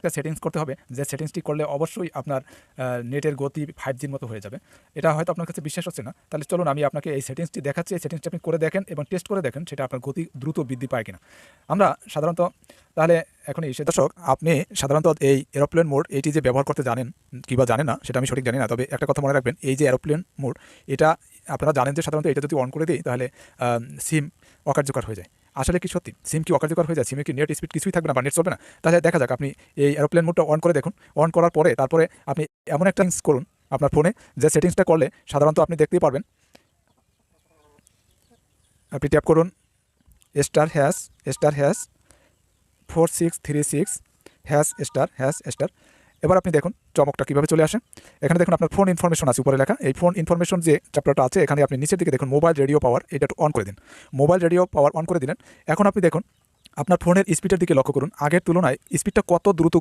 একটা সেটিংস করতে হবে, যে সেটিংসটি করলে অবশ্যই আপনার নেটের গতি 5Gর মতো হয়ে যাবে। এটা হয়তো আপনার কাছে বিশ্বাস হচ্ছে না, তাহলে চলুন আমি আপনাকে এই সেটিংসটি দেখাচ্ছি। এই সেটিংসটি আপনি করে দেখেন এবং টেস্ট করে দেখেন সেটা আপনার গতি দ্রুত বৃদ্ধি পায় কিনা। আমরা সাধারণত তাহলে এখন এই দর্শক, আপনি সাধারণত এই এরোপ্লেন মোড এটি যে ব্যবহার করতে জানেন কিংবা জানেন না সেটা আমি সঠিক জানি না, তবে একটা কথা মনে রাখবেন, এই যে এরোপ্লেন মোড এটা আপনারা জানেন যে সাধারণত এটা যদি অন করে দিই তাহলে সিম অকার্যকর হয়ে যায়। আসলে কি সত্যি সিম কি অকার্যকর হয়ে যায়? সিমে কি নেট স্পিড কিছুই থাকবে না বা নেট চলবে না? তাহলে দেখা যাক, আপনি এই এরোপ্লেন মোডটা অন করে দেখুন। অন করার পরে তারপরে আপনি এমন একটা সেটিংস করুন আপনার ফোনে, যে সেটিংসটা করলে সাধারণত আপনি দেখতেই পারবেন। আপনি ট্যাপ করুন *#4636#. এবার আপনি দেখুন চমকটা কীভাবে চলে আসে। এখানে দেখুন আপনার ফোন ইনফরমেশন আছে উপরে লেখা। এই ফোন ইনফরমেশন যে চ্যাপ্টারটা আছে এখানে আপনি নিচের দিকে দেখুন মোবাইল রেডিও পাওয়ার, এটা একটু অন করে দিন। মোবাইল রেডিও পাওয়ার অন করে দিলেন। এখন আপনি দেখুন আপনার ফোনের স্পিডের দিকে লক্ষ্য করুন, আগের তুলনায় স্পিডটা কত দ্রুত